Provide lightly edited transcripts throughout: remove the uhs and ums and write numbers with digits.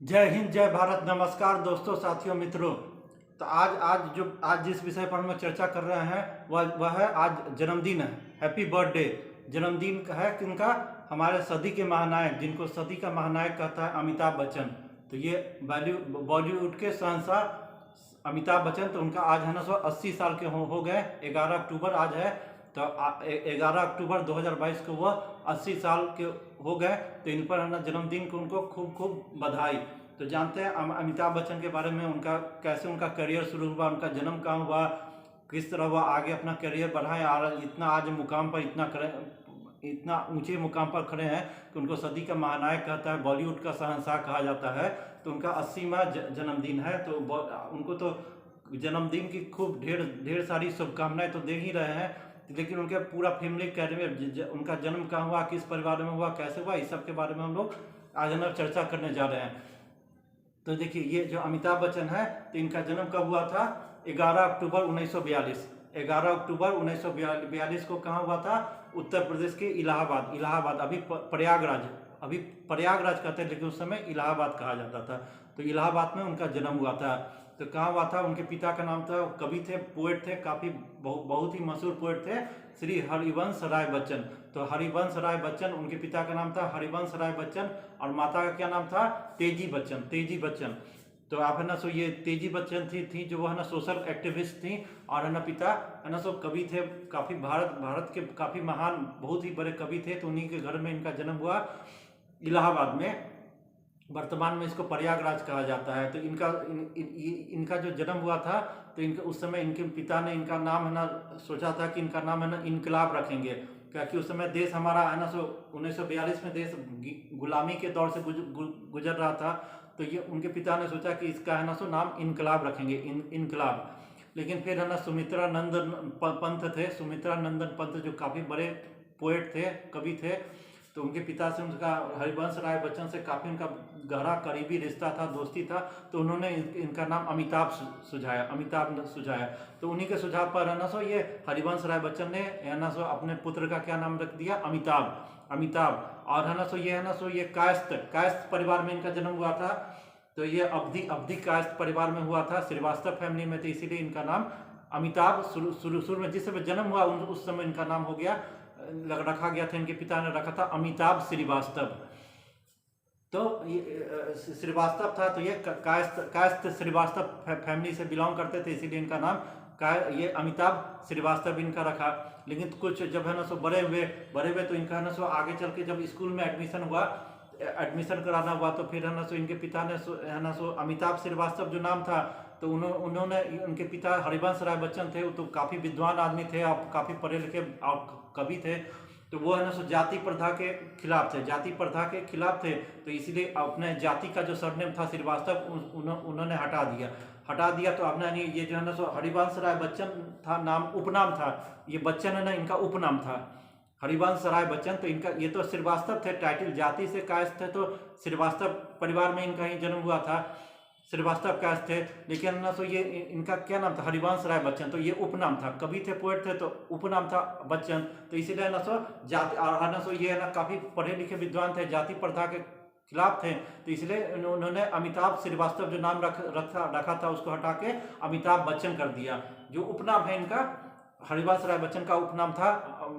जय हिंद, जय भारत। नमस्कार दोस्तों, साथियों, मित्रों। तो आज जिस विषय पर हम चर्चा कर रहे हैं वह है आज जन्मदिन है। Happy birthday. जन्मदिन है किनका? हमारे सदी के महानायक, जिनको सदी का महानायक कहता है अमिताभ बच्चन। तो ये बॉलीवुड के शहंशाह अमिताभ बच्चन, तो उनका आज है ना 80 साल के हो गए। 11 अक्टूबर आज है। तो 11 अक्टूबर 2022 को वह 80 साल के हो गए। तो इन पर है ना जन्मदिन को उनको खूब खूब बधाई। तो जानते हैं अमिताभ बच्चन के बारे में, उनका कैसे उनका करियर शुरू हुआ, उनका जन्म कहाँ हुआ, किस तरह वह आगे अपना करियर बढ़ाए और इतना आज मुकाम पर इतना ऊंचे मुकाम पर खड़े हैं कि उनको सदी का महानायक कहता है, बॉलीवुड का शहंशाह कहा जाता है। तो उनका 80वां जन्मदिन है। तो उनको तो जन्मदिन की खूब ढेर सारी शुभकामनाएं तो दे ही रहे हैं, लेकिन उनके पूरा फैमिली कैरियर, उनका जन्म कहाँ हुआ, किस परिवार में हुआ, कैसे हुआ, इस सब के बारे में हम लोग आज हम चर्चा करने जा रहे हैं। तो देखिए, ये जो अमिताभ बच्चन है, तो इनका जन्म कब हुआ था? 11 अक्टूबर 1942। 11 अक्टूबर 1942 को कहाँ हुआ था? उत्तर प्रदेश के इलाहाबाद, अभी प्रयागराज कहते हैं, लेकिन उस समय इलाहाबाद कहा जाता था। तो इलाहाबाद में उनका जन्म हुआ था। तो कहाँ हुआ था? उनके पिता का नाम था, कवि थे, पोएट थे, काफ़ी बहुत ही मशहूर पोएट थे, श्री हरिवंश राय बच्चन। तो हरिवंश राय बच्चन, उनके पिता का नाम था हरिवंश राय बच्चन, और माता का क्या नाम था? तेजी बच्चन। तो आप है ना ये तेजी बच्चन थी जो वो है ना सोशल एक्टिविस्ट थी, और है ना पिता है ना कवि थे, काफ़ी भारत के काफ़ी महान, बहुत ही बड़े कवि थे। तो उन्हीं के घर में इनका जन्म हुआ, इलाहाबाद में। वर्तमान में इसको प्रयागराज कहा जाता है। तो इनका जो जन्म हुआ था, तो इनके उस समय इनके पिता ने इनका नाम है ना सोचा था कि इनका नाम है ना इनकलाब रखेंगे, क्योंकि उस समय देश हमारा है ना 1942 में देश गुलामी के दौर से गुजर रहा था। तो ये उनके पिता ने सोचा कि इसका है ना नाम इनकलाब रखेंगे, इनकलाब। लेकिन फिर है ना सुमित्रा नंदन पंत जो काफ़ी बड़े पोएट थे, कवि थे, तो उनके पिता से उनका हरिवंश राय बच्चन से काफ़ी उनका गहरा करीबी रिश्ता था, दोस्ती था। तो उन्होंने इनका नाम अमिताभ सुझाया। तो उन्हीं के सुझाव पर है ना ये हरिवंश राय बच्चन ने है ना अपने पुत्र का क्या नाम रख दिया? अमिताभ। और है ना ये है ना ये कायस्थ परिवार में इनका जन्म हुआ था। तो ये अवधि कायस्थ परिवार में हुआ था, श्रीवास्तव फैमिली में, तो इसीलिए इनका नाम अमिताभ शुरू में जिस समय जन्म हुआ उस समय इनका नाम हो गया, रखा गया था, इनके पिता ने रखा था अमिताभ श्रीवास्तव। तो ये श्रीवास्तव था, तो ये कायस्थ श्रीवास्तव फैमिली से बिलोंग करते थे, इसीलिए इनका नाम ये अमिताभ श्रीवास्तव इनका रखा। लेकिन कुछ जब है ना बड़े हुए तो इनका है ना आगे चल के जब स्कूल में एडमिशन कराना हुआ, तो फिर है ना इनके पिता ने है ना अमिताभ श्रीवास्तव जो नाम था, तो उन्होंने उनके पिता हरिवंश राय बच्चन थे, तो काफ़ी विद्वान आदमी थे और काफ़ी पढ़े लिखे और कवि थे। तो वो है ना जाति प्रथा के खिलाफ थे। तो इसीलिए अपने जाति का जो सरनेम था श्रीवास्तव उन्होंने हटा दिया। तो अपना नहीं, ये जो है ना हरिवंश राय बच्चन था, नाम उपनाम था। ये बच्चन है ना इनका उपनाम था, हरिवंश राय बच्चन। तो इनका ये तो श्रीवास्तव थे, टाइटल जाति से कायस्थ थे, तो श्रीवास्तव परिवार में इनका ही जन्म हुआ था, श्रीवास्तव कायस्थ थे। लेकिन ना ये इनका क्या नाम था? हरिवंश राय बच्चन। तो ये उपनाम था, कवि थे, पोएट थे, तो उपनाम था बच्चन। तो इसीलिए ना जाति और ये है ना काफ़ी पढ़े लिखे विद्वान थे, जाति प्रथा के खिलाफ थे। तो इसलिए उन्होंने अमिताभ श्रीवास्तव जो नाम रखा था उसको हटा के अमिताभ बच्चन कर दिया। जो उपनाम है इनका, हरिवंश राय बच्चन का उपनाम था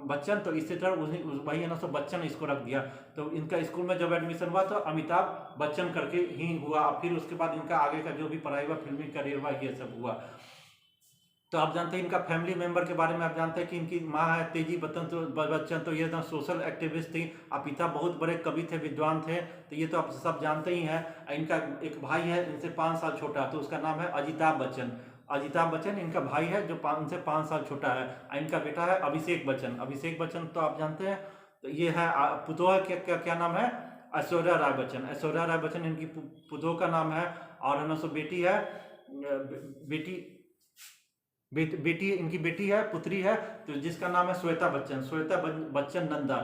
बच्चन, तो इसी तरह वही है ना बच्चन इसको रख दिया। तो इनका स्कूल में जब एडमिशन हुआ तो अमिताभ बच्चन करके ही हुआ। फिर उसके बाद इनका आगे का जो भी पढ़ाई हुआ, फिल्मी करियर हुआ, ये सब हुआ। तो आप जानते हैं इनका फैमिली मेंबर के बारे में, आप जानते हैं कि इनकी माँ है तेजी बच्चन, तो ये ना सोशल एक्टिविस्ट थी, और पिता बहुत बड़े कवि थे, विद्वान थे। तो ये तो आप सब जानते ही हैं। इनका एक भाई है इनसे 5 साल छोटा, तो उसका नाम है अजिताभ बच्चन इनका भाई है जो उनसे 5 साल छोटा है। इनका बेटा है अभिषेक बच्चन, तो आप जानते हैं। तो ये है पुतोह, क्या नाम है? ऐश्वर्या राय बच्चन इनकी पुतोह का नाम है। और है ना बेटी है, बेटी इनकी बेटी है, पुत्री है, तो जिसका नाम है श्वेता बच्चन नंदा।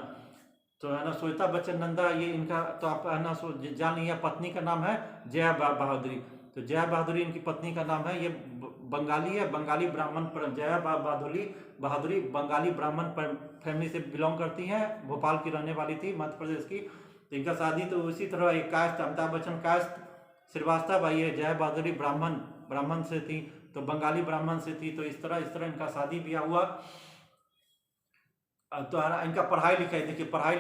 तो है ना श्वेता बच्चन नंदा, ये इनका तो आप है ना जान लिया। पत्नी का नाम है जया बहादुरी। तो जया बहादुरी इनकी पत्नी का नाम है। ये बंगाली है, बंगाली ब्राह्मण जया बहादुरी बंगाली ब्राह्मण फैमिली से बिलोंग करती हैं, भोपाल की रहने वाली थी, मध्य प्रदेश की। तो इनका शादी तो उसी तरह एक कायस्थ, अमिताभ बच्चन कायस्थ श्रीवास्तव भाई है, जया बहादुरी ब्राह्मण से थी, तो बंगाली ब्राह्मण से थी। तो इस तरह इनका शादी ब्याह हुआ। तो इनका पढ़ाई लिखाई देखिए, पढ़ाई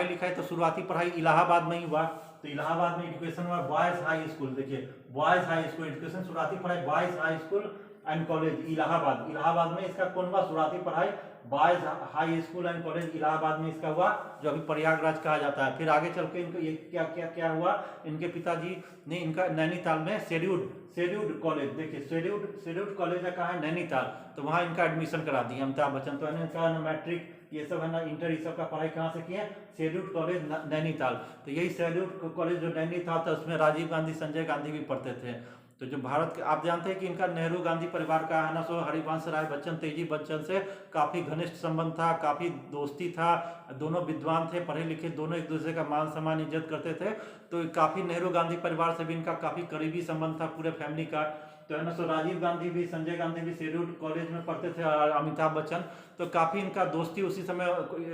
लिखाई तो शुरुआती पढ़ाई इलाहाबाद में ही हुआ। तो इलाहाबाद में एजुकेशन हुआ बॉयज़ हाई स्कूल, देखिए बॉयज़ हाई स्कूल एजुकेशन, शुरुआती पढ़ाई boys high school and college Allahabad में इसका कौन हुआ शुरुआती पढ़ाई, boys high school and college Allahabad में इसका हुआ, जो अभी प्रयागराज कहा जाता है। फिर आगे चल के इनको ये क्या क्या क्या हुआ, इनके पिताजी ने इनका नैनीताल में शेड्यूल्ड कॉलेज, देखिए शेड्यूल्ड कॉलेज है कहाँ है, नैनीताल। तो वहाँ इनका एडमिशन करा दिया अमिताभ बच्चन। तो इनका मैट्रिक ये सब है ना, इंटर, ये सब का पढ़ाई कहाँ से किए, शेड्यूल्ड कॉलेज नैनीताल। तो यही शेड्यूल्ड कॉलेज जो नैनीताल था उसमें राजीव गांधी, संजय गांधी भी पढ़ते थे। तो जो भारत के, आप जानते हैं कि इनका नेहरू गांधी परिवार का है ना, सो हरिवंश राय बच्चन, तेजी बच्चन से काफ़ी घनिष्ठ संबंध था, काफ़ी दोस्ती था। दोनों विद्वान थे, पढ़े लिखे, दोनों एक दूसरे का मान सम्मान इज्जत करते थे। तो काफ़ी नेहरू गांधी परिवार से भी इनका काफ़ी करीबी संबंध था पूरे फैमिली का। तो है ना, सो राजीव गांधी भी, संजय गांधी भी शेड्यूल्ड कॉलेज में पढ़ते थे, और अमिताभ बच्चन तो काफ़ी इनका दोस्ती उसी समय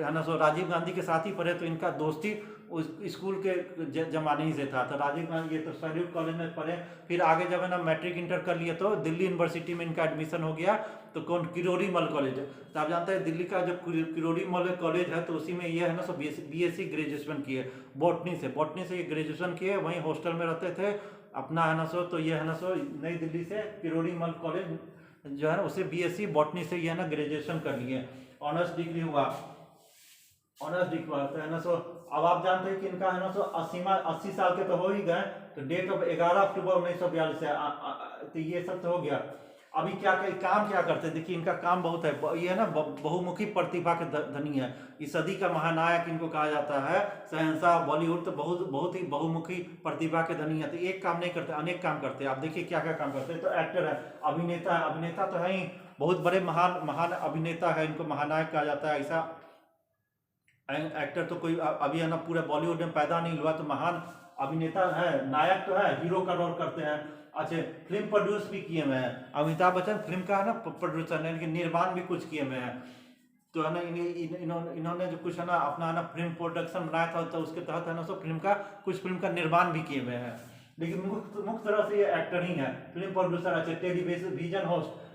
है ना, सो राजीव गांधी के साथ ही पढ़े। तो इनका दोस्ती उस स्कूल के जमाने ही से था। तो राजीव गांधी ये तो शेड्यूल्ड कॉलेज में पढ़े। फिर आगे जब है ना मैट्रिक इंटर कर लिए तो दिल्ली यूनिवर्सिटी में इनका एडमिशन हो गया। तो कौन, किरोड़ी मल कॉलेज है। तो आप जानते हैं दिल्ली का जो किरोड़ी मल कॉलेज है, तो उसी में ये है ना, सो बीएससी ग्रेजुएशन किए बॉटनी से ये ग्रेजुएशन किए, वहीं हॉस्टल में रहते थे अपना है ना, सो तो ये है ना, सो नई दिल्ली से किरोड़ी मल कॉलेज जो है ना, उसे बीएससी बॉटनी से ये है ना ग्रेजुएशन कर लिए, ऑनर्स डिग्री हुआ। तो है ना, सो अब आप जानते हैं कि इनका है ना, सो 80 साल के तो हो ही गए। तो डेट ऑफ 11 अक्टूबर 1942 है। तो ये सब तो हो गया। अभी काम क्या करते हैं, देखिए इनका काम बहुत है। ये है ना बहुमुखी प्रतिभा के धनी है, इस सदी का महानायक इनको कहा जाता है, शहंशाह बॉलीवुड। तो बहुत ही बहुमुखी प्रतिभा के धनी है। तो एक काम नहीं करते, अनेक काम करते हैं। आप देखिए क्या क्या काम करते हैं। तो एक्टर है, अभिनेता तो है ही, बहुत बड़े महान अभिनेता है, इनको महानायक कहा जाता है। ऐसा एक्टर तो कोई अभी है ना पूरे बॉलीवुड में पैदा नहीं हुआ। तो महान अभिनेता है, नायक तो है, हीरो का रोल करते हैं। अच्छा, फिल्म प्रोड्यूस भी किए हुए हैं अमिताभ बच्चन, फिल्म का है ना प्रोड्यूसर है, इनके निर्माण भी कुछ किए हुए हैं। तो है ना इन्होंने जो कुछ है ना अपना ना फिल्म प्रोडक्शन बनाया था, तो उसके तहत है ना, सो कुछ फिल्म का निर्माण भी किए हुए हैं। लेकिन मुख्य तरह से ये एक्टर ही है, फिल्म प्रोड्यूसर। अच्छा,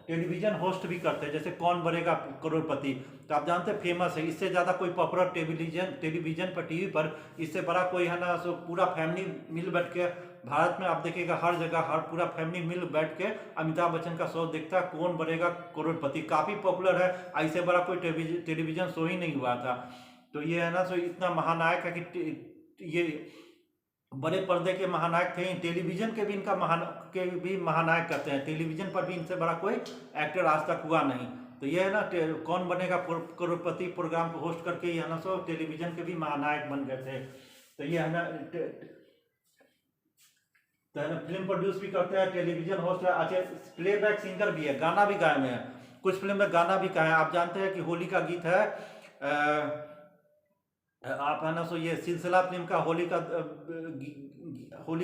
टेलीविजन होस्ट भी करते हैं, जैसे कौन बनेगा करोड़पति। तो आप जानते हैं फेमस है, इससे ज़्यादा कोई पॉपुलर टेलीविजन पर, टीवी पर इससे बड़ा कोई है ना, सो पूरा फैमिली मिल बैठ के भारत में आप देखिएगा हर जगह, हर पूरा फैमिली मिल बैठ के अमिताभ बच्चन का शो देखता है, कौन बनेगा करोड़पति। काफ़ी पॉपुलर है, ऐसे बड़ा कोई टेलीविजन शो ही नहीं हुआ था। तो ये है ना, सो इतना महानायक है कि ये बड़े पर्दे के महानायक थे। टेलीविजन के भी महानायक कहते हैं, टेलीविजन पर भी इनसे बड़ा कोई एक्टर आज तक हुआ नहीं। तो ये है ना कौन बनेगा करोड़पति प्रोग्राम को होस्ट करके ये है ना, सो टेलीविजन के भी महानायक बन गए थे। तो ये है ना, तो है ना फिल्म प्रोड्यूस भी करते हैं, टेलीविजन होस्ट है। अच्छा, प्लेबैक सिंगर भी है, गाना भी गाए हुए हैं, कुछ फिल्म में गाना भी गाए हैं। आप जानते हैं कि होली का गीत है, आप है ना, सो ये सिलसिला फिल्म का होली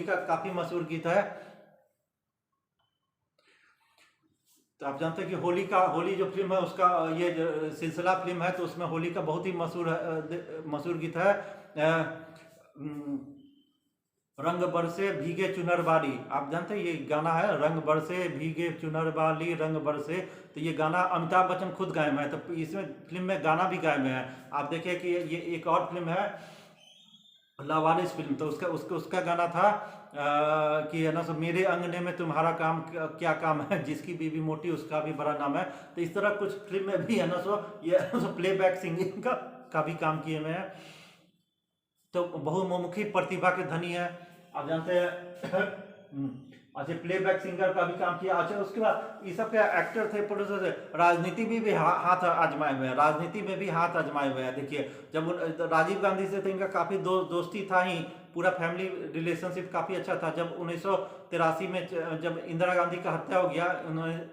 का काफी मशहूर गीत है। तो आप जानते हैं कि होली जो फिल्म है उसका ये जो सिलसिला फिल्म है, तो उसमें होली का बहुत ही मशहूर गीत है, रंग बरसे भीगे चुनर बाली। आप जानते हैं ये गाना है, रंग बरसे भीगे चुनर बाली रंग बरसे। तो ये गाना अमिताभ बच्चन खुद गाए हुए हैं। तो इसमें फिल्म में गाना भी गाए हुए हैं। आप देखिए कि ये एक और फिल्म है लावारिस फिल्म, तो उसका गाना था कि है ना, सो मेरे अंगने में तुम्हारा काम क्या काम है, जिसकी बीवी मोटी उसका भी बड़ा नाम है। तो इस तरह कुछ फिल्म में भी है ना, सो ये प्लेबैक सिंगिंग का भी काम किए हुए हैं। तो बहुमुखी प्रतिभा के धनी है, आप जानते हैं। अच्छा, प्लेबैक सिंगर का भी काम किया। अच्छा, उसके बाद ये सब क्या एक्टर थे, प्रोड्यूसर थे, राजनीति में भी हाथ आजमाए हुए हैं, देखिए जब राजीव गांधी से तो इनका काफ़ी दोस्ती था ही, पूरा फैमिली रिलेशनशिप काफ़ी अच्छा था। जब 1983 में जब इंदिरा गांधी का हत्या हो गया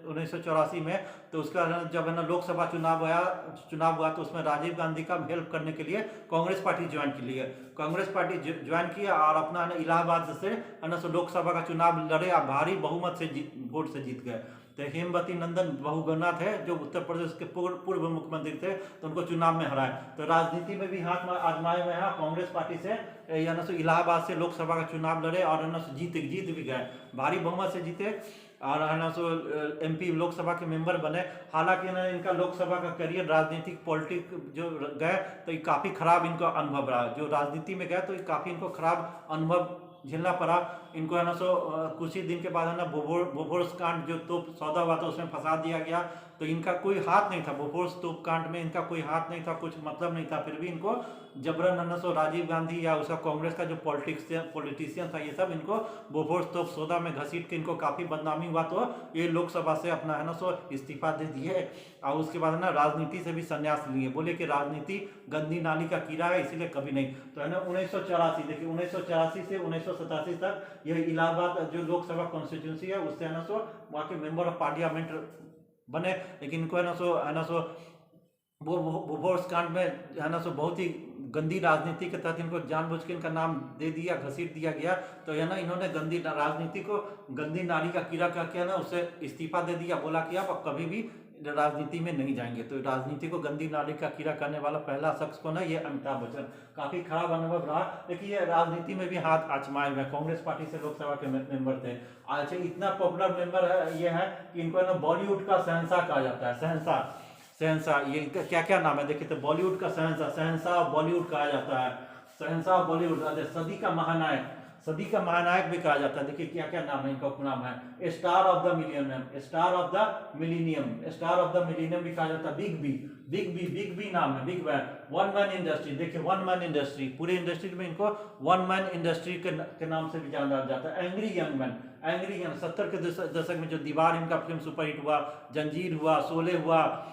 1984 में, तो उसका जब है ना लोकसभा चुनाव हुआ, तो उसमें राजीव गांधी का हेल्प करने के लिए कांग्रेस पार्टी ज्वाइन किया और अपना इलाहाबाद से है ना, सो लोकसभा का चुनाव लड़े, भारी बहुमत से वोट से जीत गए। तो हेमवती नंदन बहुगुणा थे जो उत्तर प्रदेश के पूर्व मुख्यमंत्री थे, तो उनको चुनाव में हराए। तो राजनीति में भी हाथ आजमाए हुए हैं। कांग्रेस पार्टी से इलाहाबाद से लोकसभा का चुनाव लड़े और जीत भी गए, भारी बहुमत से जीते और MP लोकसभा के मेंबर बने। हालांकि इनका लोकसभा का करियर राजनीतिक पॉलिटिक जो गए तो ये काफ़ी खराब इनका अनुभव रहा। जो राजनीति में गए तो काफ़ी इनको खराब अनुभव झेलना पड़ा इनको, कुछ ही दिन के बाद बोफोर्स कांड जो तोप सौदा हुआ था उसमें फंसा दिया गया। तो इनका कोई हाथ नहीं था, बोफोर्स तोप कांड में इनका कोई हाथ नहीं था, कुछ मतलब नहीं था, फिर भी इनको जबरन राजीव गांधी या उसका कांग्रेस का जो पॉलिटिशियन था ये सब इनको बोफोर्स तोप सौदा में घसीट के इनको काफ़ी बदनामी हुआ। तो ये लोकसभा से अपना इस्तीफा दे दिए और उसके बाद राजनीति से भी संन्यास लिए। बोले कि राजनीति गंदी नाली का कीड़ा है, इसीलिए कभी नहीं। तो 1984, देखिए 1984 से 1987 तक यह इलाहाबाद जो लोकसभा कॉन्स्टिट्यूंसी है उससे वहाँ के मेंबर ऑफ पार्लियामेंट बने। लेकिन इनको वो बोफोर्स कांड में बहुत ही गंदी राजनीति के तहत इनको जानबूझ के इनका नाम दे दिया, घसीट दिया गया। तो इन्होंने गंदी राजनीति को गंदी नाली का कीड़ा कह के उससे इस्तीफा दे दिया। बोला कि आप कभी भी राजनीति में नहीं जाएंगे। तो राजनीति को गंदी नाली का कीड़ा करने वाला पहला शख्स कौन है? ये अमिताभ बच्चन। काफी खराब अनुभव रहा, लेकिन ये राजनीति में भी हाथ आजमाए हुए। कांग्रेस पार्टी से लोकसभा के मेंबर थे। अच्छा, इतना पॉपुलर मेंबर है ये है कि इनको बॉलीवुड का शहंशाह कहा जाता है। शहंशाह ये क्या क्या नाम है देखिए, तो बॉलीवुड का शहंशाह बॉलीवुड कहा जाता है, शहंशाह बॉलीवुड, सदी का महानायक भी कहा जाता है। देखिए क्या क्या नाम है इनका, उपनाम है स्टार ऑफ द मिलीनियम भी कहा जाता है। बिग बी नाम है, Big Ben, one man industry. देखिए वन मैन इंडस्ट्री, पूरे इंडस्ट्री में इनको वन मैन इंडस्ट्री के नाम से भी जाना जाता है। एंग्री यंग मैन 70 के दशक में जो दीवार इनका फिल्म सुपरहिट हुआ, जंजीर हुआ, शोले हुआ,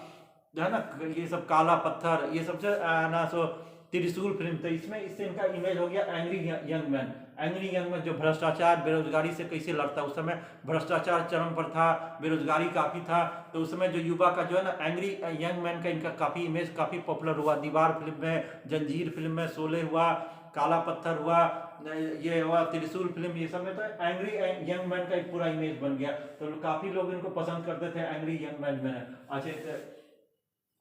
जो है ना, ये सब काला पत्थर, ये सबसे त्रिशूल फिल्म। तो इससे इनका इमेज हो गया एंग्री यंग मैन जो भ्रष्टाचार बेरोजगारी से कैसे लड़ता। उस समय भ्रष्टाचार चरम पर था, बेरोजगारी काफ़ी था। तो उस समय जो युवा का जो है ना एंग्री यंग मैन का इनका काफ़ी इमेज काफ़ी पॉपुलर हुआ। दीवार फिल्म में, जंजीर फिल्म में, शोले हुआ, काला पत्थर हुआ, ये हुआ त्रिशूल फिल्म, ये सब में तो एंग्री यंग मैन का एक पूरा इमेज बन गया। तो काफ़ी लोग इनको पसंद करते थे एंग्री यंग मैन में। अच्छा,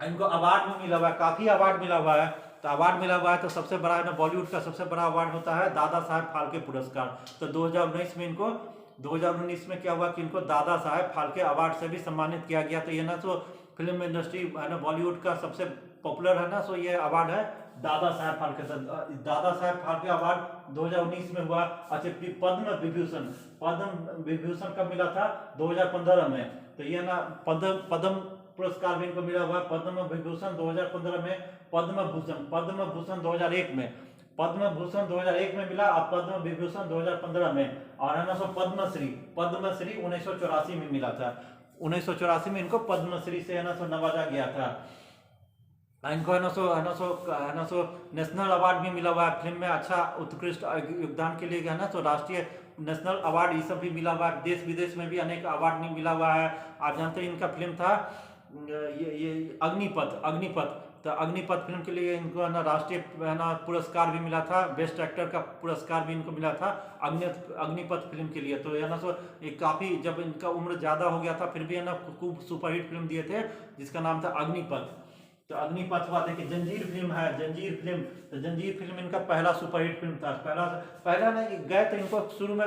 इनको अवार्ड भी मिला हुआ है, काफ़ी अवार्ड मिला हुआ है। तो अवार्ड मिला हुआ है तो सबसे बड़ा है ना, बॉलीवुड का सबसे बड़ा अवार्ड होता है दादा साहेब फाल्के पुरस्कार। तो 2019 में क्या हुआ कि इनको दादा साहेब फाल्के अवार्ड से भी सम्मानित किया गया। तो ये ना तो फिल्म इंडस्ट्री है ना, बॉलीवुड का सबसे पॉपुलर है ना, सो ये अवार्ड है दादा साहेब फाल्के अवार्ड 2019 में हुआ। अच्छा, पद्म विभूषण कब मिला था? 2015 में। तो ये ना पद्म पुरस्कार भी इनको मिला हुआ। पद्म विभूषण 2015 में, पद्म भूषण 2001 में, पद्म भूषण 2001 में मिला और पद्म विभूषण 2015 में। और है ना पद्मश्री 1984 में मिला था। 1984 में इनको पद्मश्री से है ना नवाजा गया था। इनको है ना नेशनल अवार्ड भी मिला हुआ है फिल्म में अच्छा उत्कृष्ट योगदान के लिए, है ना, तो राष्ट्रीय नेशनल अवार्ड ये सब भी मिला हुआ है। देश विदेश में भी अनेक अवार्ड नहीं मिला हुआ है। आप जानते हैं इनका फिल्म था ये अग्निपथ। तो अग्निपथ फिल्म के लिए इनको है ना राष्ट्रीय है ना पुरस्कार भी मिला था, बेस्ट एक्टर का पुरस्कार भी इनको मिला था अग्निपथ फिल्म के लिए। तो है ना ये काफ़ी, जब इनका उम्र ज़्यादा हो गया था फिर भी है ना खूब सुपरहिट फिल्म दिए थे जिसका नाम था अग्निपथ। तो अग्निपथ हुआ। देखिए जंजीर फिल्म तो जंजीर फिल्म इनका पहला सुपरहिट फिल्म था। पहला नहीं गए तो इनको शुरू में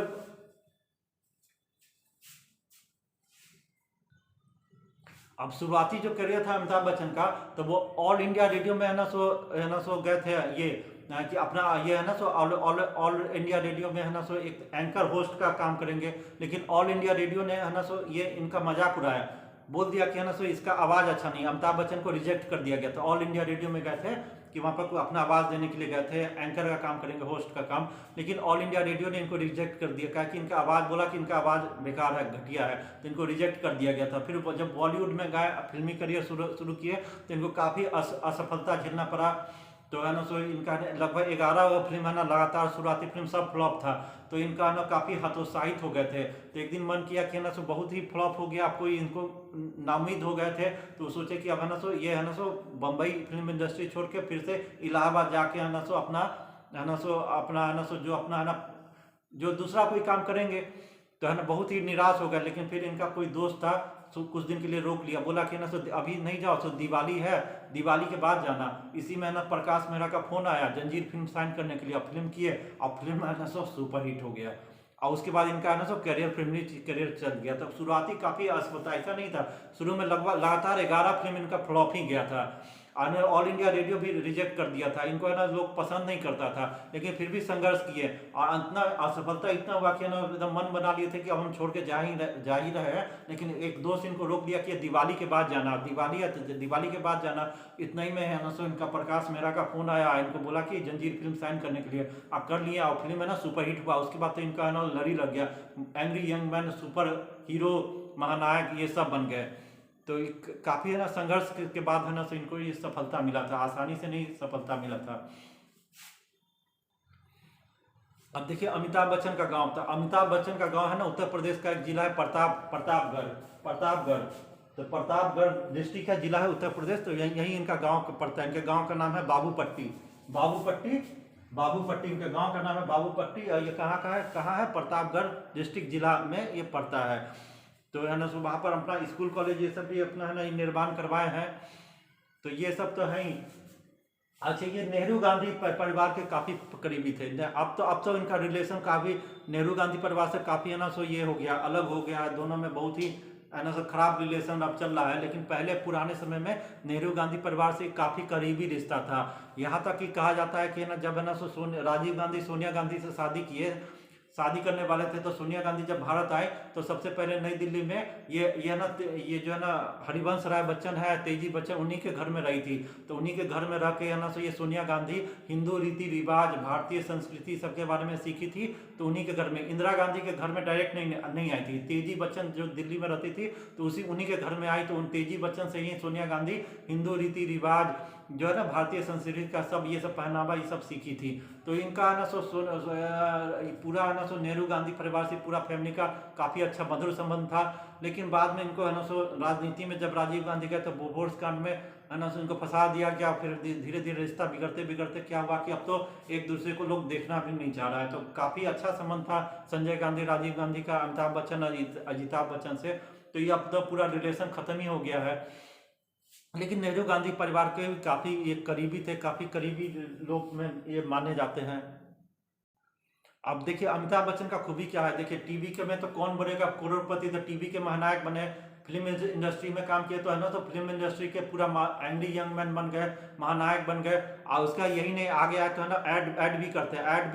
अब शुरुआती जो करियर था अमिताभ बच्चन का, तो वो ऑल इंडिया रेडियो में है ना सो गए थे ये कि अपना ये है ना सो ऑल इंडिया रेडियो में है ना सो एक एंकर होस्ट का काम करेंगे। लेकिन ऑल इंडिया रेडियो ने है ना सो ये इनका मजाक उड़ाया, बोल दिया कि है ना सो इसका आवाज़ अच्छा नहीं। अमिताभ बच्चन को रिजेक्ट कर दिया गया। तो ऑल इंडिया रेडियो में गए थे कि वहाँ पर अपना आवाज़ देने के लिए गए थे, एंकर का काम करेंगे, होस्ट का काम। लेकिन ऑल इंडिया रेडियो ने इनको रिजेक्ट कर दिया, कहा कि इनका आवाज़, बोला कि इनका आवाज़ बेकार है, घटिया है, तो इनको रिजेक्ट कर दिया गया था। फिर जब बॉलीवुड में गए, फिल्मी करियर शुरू किए, तो इनको काफ़ी असफलता झेलना पड़ा। तो है ना सो इनका लगभग 11 फिल्म है ना लगातार शुरुआती फिल्म सब फ्लॉप था। तो इनका ना काफ़ी हतोत्साहित हो गए थे। तो एक दिन मन किया कि है ना सो बहुत ही फ्लॉप हो गया, आपको इनको नाउमीद हो गए थे। तो सोचे कि अब है ना सो ये है ना सो बम्बई फिल्म इंडस्ट्री छोड़ के फिर से इलाहाबाद जाके है ना सो अपना है ना सो जो अपना है ना जो दूसरा कोई काम करेंगे। तो है ना बहुत ही निराश हो गया। लेकिन फिर इनका कोई दोस्त था, तो कुछ दिन के लिए रोक लिया, बोला कि ना सो अभी नहीं जाओ, सो दिवाली है, दिवाली के बाद जाना। इसी में ना प्रकाश मेहरा का फोन आया जंजीर फिल्म साइन करने के लिए, अब फिल्म किए, अब फिल्म है ना सो सुपर हिट हो गया। और उसके बाद इनका है ना सो करियर, फिल्मी करियर चल गया। तब शुरुआती काफ़ी असफलता, ऐसा नहीं था, शुरू में लगभग लगातार 11 फिल्म इनका फ्लॉप ही गया था। ऑल इंडिया रेडियो भी रिजेक्ट कर दिया था इनको, है ना लोग पसंद नहीं करता था। लेकिन फिर भी संघर्ष किए, और इतना असफलता इतना हुआ कि ना एकदम मन बना लिए थे कि अब हम छोड़ के जा ही रहे हैं। लेकिन एक दोस्त इनको रोक दिया कि दिवाली के बाद जाना, दिवाली है तो दिवाली के बाद जाना। इतना ही में है ना सो इनका प्रकाश मेहरा का फोन आया, इनको बोला कि जंजीर फिल्म साइन करने के लिए, आप कर लिया, और फिल्म है ना सुपर हिट हुआ। उसके बाद तो इनका है ना लड़ी लग गया, angry young man, super hero, महानायक, ये सब बन गए। तो काफ़ी है ना संघर्ष के बाद है ना तो इनको ये सफलता मिला था, आसानी से नहीं सफलता मिला था। अब देखिए अमिताभ बच्चन का गांव था, अमिताभ बच्चन का गांव है ना उत्तर प्रदेश का एक जिला है प्रतापगढ़। तो प्रतापगढ़ डिस्ट्रिक्ट का जिला है उत्तर प्रदेश। तो यही इनका गांव पड़ता है। इनके गांव का नाम है बाबूपट्टी। बाबूपट्टी इनके गांव का नाम है बाबूपट्टी। और ये कहाँ है प्रतापगढ़ डिस्ट्रिक्ट जिला में ये पड़ता है। तो है ना सो वहाँ पर अपना स्कूल कॉलेज ये सब भी अपना है ना निर्माण करवाए हैं। तो ये सब तो है ही। अच्छा, ये नेहरू गांधी परिवार के काफ़ी करीबी थे। अब तो इनका रिलेशन काफ़ी नेहरू गांधी परिवार से काफ़ी है ना सो ये हो गया, अलग हो गया, दोनों में बहुत ही है ना सो खराब रिलेशन अब चल रहा है। लेकिन पहले पुराने समय में नेहरू गांधी परिवार से काफ़ी करीबी रिश्ता था। यहाँ तक कि कहा जाता है कि ना जब है ना सो राजीव गांधी सोनिया गांधी से शादी करने वाले थे, तो सोनिया गांधी जब भारत आए तो सबसे पहले नई दिल्ली में ये जो है ना हरिवंश राय बच्चन है, तेजी बच्चन, उन्हीं के घर में रही थी। तो उन्हीं के घर में रह के है ना तो ये सोनिया गांधी हिंदू रीति रिवाज, भारतीय संस्कृति सबके बारे में सीखी थी। तो उन्हीं के घर में, इंदिरा गांधी के घर में डायरेक्ट नहीं आई थी। तेजी बच्चन जो दिल्ली में रहती थी तो उन्हीं के घर में आई। तो उन तेजी बच्चन से ही सोनिया गांधी हिंदू रीति रिवाज जो है ना भारतीय संस्कृति का सब ये सब पहनावा ये सब सीखी थी। तो इनका है ना पूरा है ना नेहरू गांधी परिवार से पूरा फैमिली का काफ़ी अच्छा मधुर संबंध था। लेकिन बाद में इनको है ना राजनीति में जब राजीव गांधी गए तो बोफोर्स कांड में है ना इनको फंसा दिया गया। फिर धीरे धीरे रिश्ता बिगड़ते क्या हुआ कि अब तो एक दूसरे को लोग देखना भी नहीं चाह रहा है। तो काफ़ी अच्छा संबंध था संजय गांधी राजीव गांधी का अमिताभ बच्चन अजिताभ बच्चन से। तो ये अब तो पूरा रिलेशन खत्म ही हो गया है। लेकिन नेहरू गांधी परिवार के काफ़ी ये करीबी थे, काफ़ी करीबी लोग में ये माने जाते हैं। अब देखिए अमिताभ बच्चन का खूबी क्या है, देखिए टीवी के में तो कौन बनेगा करोड़पति, तो टीवी के महानायक बने, फिल्म इंडस्ट्री में काम किए तो है ना तो फिल्म इंडस्ट्री के पूरा एंग्री यंग मैन बन गए, महानायक बन गए। और उसका यही नहीं आगे आया तो है ना ऐड भी करते हैं, ऐड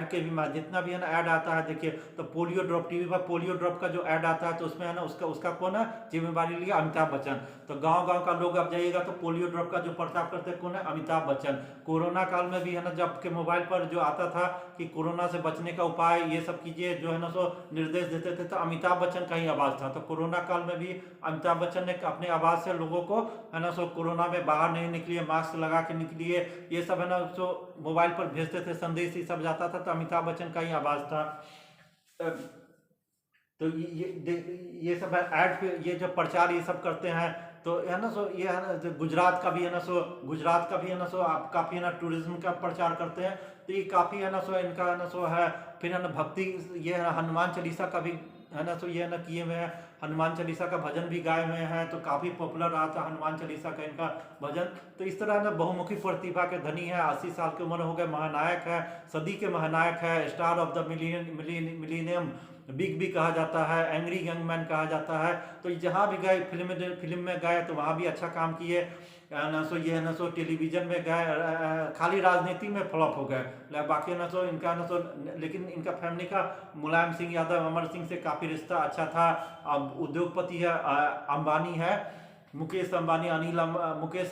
के भी जितना भी है ना ऐड आता है। देखिए तो पोलियो ड्रॉप, टीवी पर पोलियो ड्रॉप का जो ऐड आता है तो उसमें है ना उसका कौन है जिम्मेवारी लिया, अमिताभ बच्चन। तो गाँव का लोग अब जाइएगा तो पोलियो ड्रॉप का जो प्रचार करते कौन है, अमिताभ बच्चन। कोरोना काल में भी है ना जब के मोबाइल पर जो आता था कि कोरोना से बचने का उपाय ये सब कीजिए जो है ना सो निर्देश देते थे, तो अमिताभ बच्चन का ही आवाज़ था। तो कोरोना काल में भी अमिताभ बच्चन ने अपने आवाज़ से लोगों को है ना सो कोरोना में बाहर नहीं निकलिए, मास्क लगा के निकलिए, ये सब है ना सो मोबाइल पर भेजते थे, संदेश ये सब जाता था। तो अमिताभ बच्चन का ही आवाज़ था। तो ये सब ऐड पे ये जो प्रचार ये सब करते हैं तो है ना सो ये है ना गुजरात का भी है ना सो आप काफ़ी है ना टूरिज्म का प्रचार करते हैं। तो ये काफ़ी है ना सो इनका है ना सो है। फिर है ना भक्ति, ये है हनुमान चालीसा का भी है ना सो ये है ना किए हुए हैं, हनुमान चालीसा का भजन भी गाए हुए हैं। तो काफ़ी पॉपुलर रहा था हनुमान चालीसा का इनका भजन। तो इस तरह ना बहुमुखी प्रतिभा के धनी है, 80 साल की उम्र हो गए, महानायक है, सदी के महानायक है, star of the millennium big भी कहा जाता है, एंग्री यंग मैन कहा जाता है। तो जहाँ भी गए फिल्म में गए तो वहाँ भी अच्छा काम किए ना सो ये ना सो टेलीविज़न में गए, खाली राजनीति में फ्लॉप हो गए बाकी ना सो इनका ना सो। लेकिन इनका फैमिली का मुलायम सिंह यादव, अमर सिंह से काफ़ी रिश्ता अच्छा था। अब उद्योगपति है, अंबानी है, मुकेश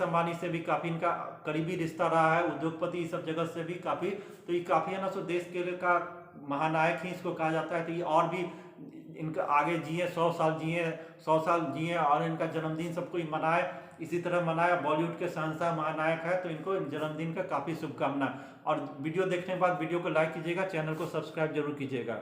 अंबानी से भी काफ़ी इनका करीबी रिश्ता रहा है, उद्योगपति सब जगह से भी काफ़ी। तो ये काफ़ी है ना सो देश के का महानायक ही इसको कहा जाता है। तो ये और भी इनका आगे जिए, 100 साल जिए और इनका जन्मदिन सबको मनाए, इसी तरह मनाया। बॉलीवुड के शहंशाह महानायक है, तो इनको जन्मदिन का काफ़ी शुभकामना। और वीडियो देखने के बाद वीडियो को लाइक कीजिएगा, चैनल को सब्सक्राइब जरूर कीजिएगा।